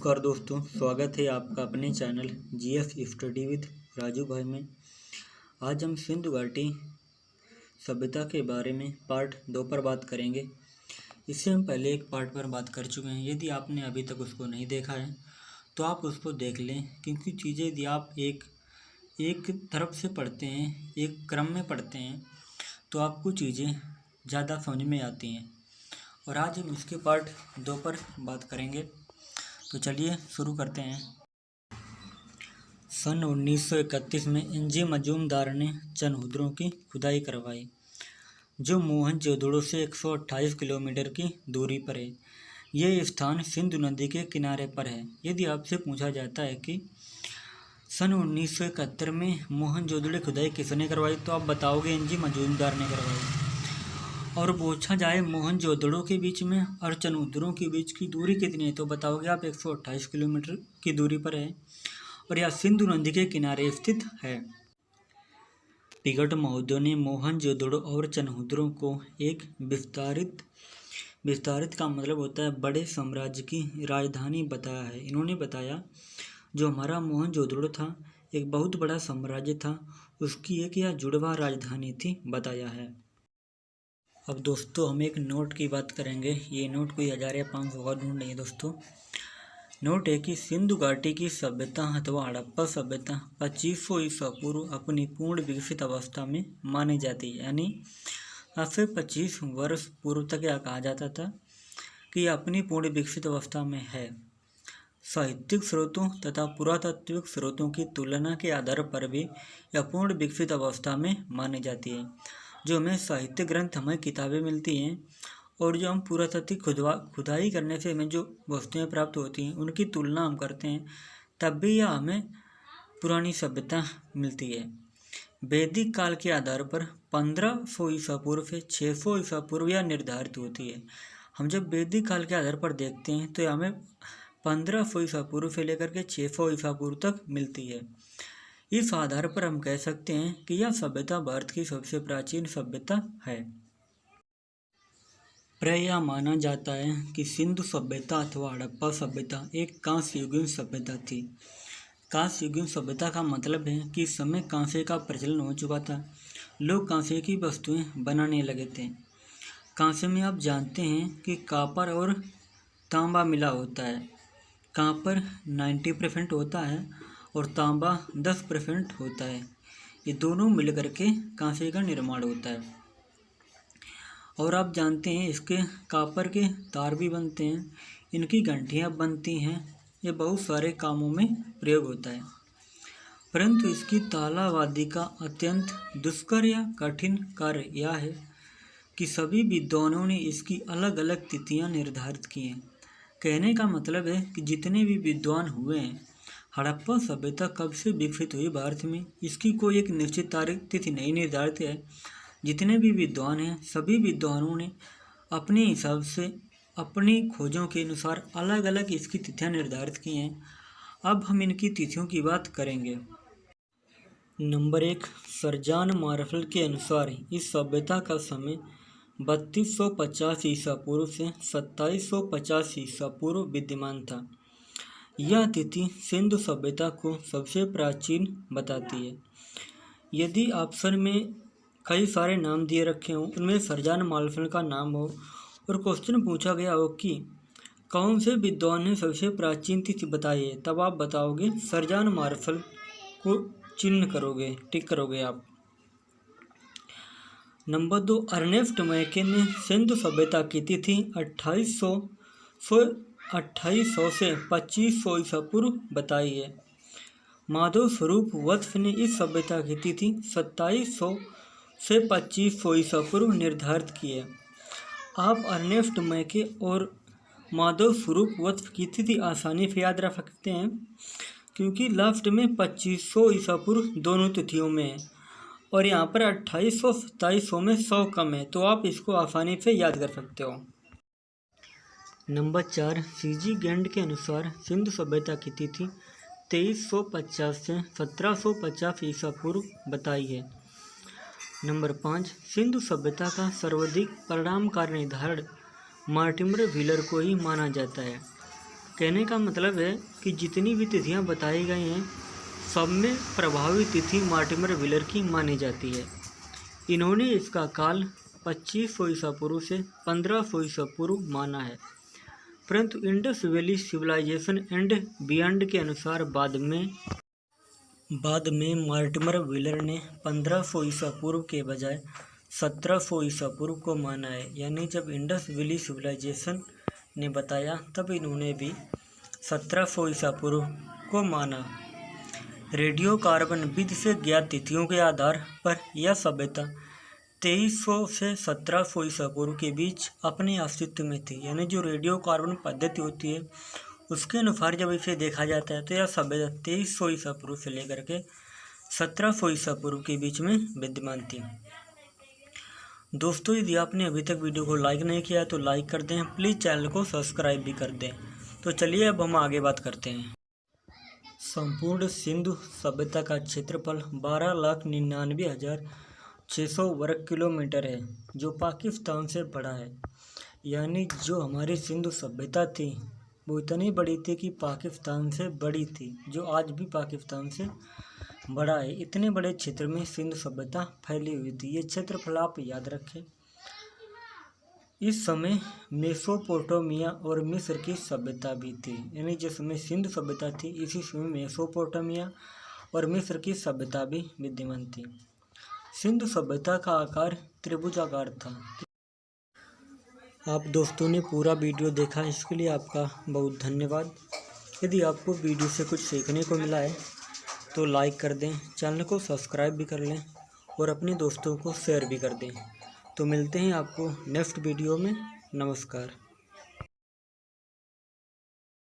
नमस्कार दोस्तों, स्वागत है आपका अपने channel GS study with Raju भाई में। आज हम सिंधु घाटी सभ्यता के बारे में पार्ट 2 पर बात करेंगे। इससे हम पहले एक पार्ट पर बात कर चुके हैं। यदि आपने अभी तक उसको नहीं देखा है तो आप उसको देख लें, क्योंकि चीज़ें यदि आप एक तरफ से पढ़ते हैं, एक क्रम में पढ़ते हैं, तो आपको चीज़ें ज़्यादा समझ में आती हैं। और आज हम इसके पार्ट 2 पर बात करेंगे। तो चलिए शुरू करते हैं। सन 1931 में एन.जी. मजूमदार ने चनहुद्रों की खुदाई करवाई, जो मोहनजोदड़ो से 128 किलोमीटर की दूरी पर है। यह स्थान सिंधु नदी के किनारे पर है। यदि आपसे पूछा जाता है कि सन 1971 में मोहनजोदड़ो की खुदाई किसने करवाई, तो आप बताओगे एन.जी. मजूमदार ने करवाई। और पूछा जाए मोहनजोदड़ो के बीच में और चनहुद्रों के बीच की दूरी कितनी है, तो बताओगे आप 128 किलोमीटर की दूरी पर है, और यह सिंधु नदी के किनारे स्थित है। पिगट महोदय ने मोहनजोदड़ो और चनहुद्रों को एक विस्तारित का मतलब होता है बड़े साम्राज्य की राजधानी बताया है। इन्होंने बताया जो हमारा मोहनजोदड़ो था एक बहुत बड़ा साम्राज्य था, उसकी एक यह जुड़वा राजधानी थी बताया है। अब दोस्तों हम एक नोट की बात करेंगे। ये नोट कोई 1000 या 500 का नोट नहीं है दोस्तों। नोट है कि सिंधु घाटी की सभ्यता अथवा हड़प्पा सभ्यता 2500 ईसा पूर्व अपनी पूर्ण विकसित अवस्था में मानी जाती है। यानी आज से 25 वर्ष पूर्व तक यह कहा जाता था कि यह अपनी पूर्ण विकसित अवस्था में है। साहित्यिक स्रोतों तथा पुरातात्विक स्रोतों की तुलना के आधार पर भी यह पूर्ण विकसित अवस्था में मानी जाती है। जो हमें साहित्य ग्रंथ, हमें किताबें मिलती हैं, और जो हम पुरातात्विक खुदाई करने से हमें जो वस्तुएं प्राप्त होती हैं उनकी तुलना हम करते हैं, तब भी यह हमें पुरानी सभ्यता मिलती है। वैदिक काल के आधार पर 1500 ईसा पूर्व से 600 ईसा पूर्व यह निर्धारित होती है। हम जब वैदिक काल के आधार पर देखते हैं तो हमें 1500 ईसा पूर्व से लेकर के 600 ईसा पूर्व तक मिलती है। इस आधार पर हम कह सकते हैं कि यह सभ्यता भारत की सबसे प्राचीन सभ्यता है। प्राय यह माना जाता है कि सिंधु सभ्यता अथवा हड़प्पा सभ्यता एक कांस्य युगीन सभ्यता थी। कांस्य युगीन सभ्यता का मतलब है कि इस समय कांसे का प्रचलन हो चुका था, लोग कांसे की वस्तुएं बनाने लगे थे। कांसे में आप जानते हैं कि कॉपर और तांबा मिला होता है। कॉपर 90% होता है और तांबा 10% होता है। ये दोनों मिलकर के कांसे का निर्माण होता है। और आप जानते हैं इसके कॉपर के तार भी बनते हैं, इनकी घंटियाँ बनती हैं। ये बहुत सारे कामों में प्रयोग होता है। परंतु इसकी तालावादी का अत्यंत दुष्कर या कठिन कार्य यह है कि सभी विद्वानों ने इसकी अलग अलग तिथियां निर्धारित की हैं। कहने का मतलब है कि जितने भी विद्वान हुए हैं, हड़प्पा सभ्यता कब से विकसित हुई भारत में, इसकी कोई एक निश्चित तारीख तिथि नहीं निर्धारित है। जितने भी विद्वान हैं, सभी विद्वानों ने अपने हिसाब से अपनी खोजों के अनुसार अलग अलग इसकी तिथियां निर्धारित की हैं। अब हम इनकी तिथियों की बात करेंगे। नंबर 1, सरजान मार्शल के अनुसार इस सभ्यता का समय 3250 ईसा पूर्व से 2750 ईसा पूर्व विद्यमान था। यह तिथि सिंधु सभ्यता को सबसे प्राचीन बताती है। यदि ऑप्शन में कई सारे नाम दिए रखे हों, उनमें सरजान मार्शल का नाम हो और क्वेश्चन पूछा गया हो कि कौन से विद्वान ने सबसे प्राचीन तिथि बताई है, तब आप बताओगे सरजान मार्शल को चिन्ह करोगे, टिक करोगे आप। नंबर 2, अर्नेस्ट मैके ने सिंधु सभ्यता की तिथि 2800 से 2500 ईसा पूर्व बताई है। माधव स्वरूप वत्स ने इस सभ्यता की तिथि 2700 से 2500 ईसा पूर्व निर्धारित की है। आप अर्नेस्ट मैके और माधव स्वरूप वत्स की तिथि आसानी से याद रख सकते हैं, क्योंकि लास्ट में 2500 ईसा पूर्व दोनों तिथियों में है, और यहाँ पर 2800 2700 में 100 कम है, तो आप इसको आसानी से याद कर सकते हो। नंबर 4, सीजी गेंड के अनुसार सिंधु सभ्यता की तिथि 2350 से 1750 ईसा पूर्व बताई है। नंबर 5, सिंधु सभ्यता का सर्वाधिक परिणामकारी निर्धारण मार्टिमर व्हीलर को ही माना जाता है। कहने का मतलब है कि जितनी भी तिथियां बताई गई हैं सब में प्रभावी तिथि मॉर्टिमर व्हीलर की मानी जाती है। इन्होंने इसका काल 2500 ईसा पूर्व से 1500 ईसा पूर्व माना है, परंतु Indus Valley Civilisation and beyond के अनुसार बाद में मॉर्टिमर व्हीलर ने 1500 ईसा पूर्व के बजाय 1700 ईसा पूर्व को माना है। यानी जब इंडस वैली सिविलाइजेशन ने बताया तब इन्होंने भी 1700 ईसा पूर्व को माना। रेडियो कार्बन विधि से ज्ञात तिथियों के आधार पर यह सभ्यता 2300 से 1700 ईसा पूर्व के बीच अपने अस्तित्व में थी। यानी जो रेडियो कार्बन पद्धति होती है उसके अनुसार जब इसे देखा जाता है तो यह सभ्यता 2300 ईसा पूर्व से लेकर के 1700 ईसा पूर्व के बीच में विद्यमान थी। दोस्तों, यदि आपने अभी तक वीडियो को लाइक नहीं किया तो लाइक कर दें, प्लीज़ चैनल को सब्सक्राइब भी कर दें। तो चलिए अब हम आगे बात करते हैं। संपूर्ण सिंधु सभ्यता का क्षेत्रफल 12,99,600 वर्ग किलोमीटर है, जो पाकिस्तान से बड़ा है। यानी जो हमारी सिंधु सभ्यता थी वो इतनी बड़ी थी कि पाकिस्तान से बड़ी थी, जो आज भी पाकिस्तान से बड़ा है। इतने बड़े क्षेत्र में सिंधु सभ्यता फैली हुई थी। ये क्षेत्रफल आप याद रखें। इस समय मेसोपोटामिया और मिस्र की सभ्यता भी थी। यानी जिस समय सिंधु सभ्यता थी इसी समय मेसोपोटामिया और मिस्र की सभ्यता भी विद्यमान थी। सिंधु सभ्यता का आकार त्रिभुजाकार था। आप दोस्तों ने पूरा वीडियो देखा, इसके लिए आपका बहुत धन्यवाद। यदि आपको वीडियो से कुछ सीखने को मिला है तो लाइक कर दें, चैनल को सब्सक्राइब भी कर लें और अपने दोस्तों को शेयर भी कर दें। तो मिलते हैं आपको नेक्स्ट वीडियो में। नमस्कार।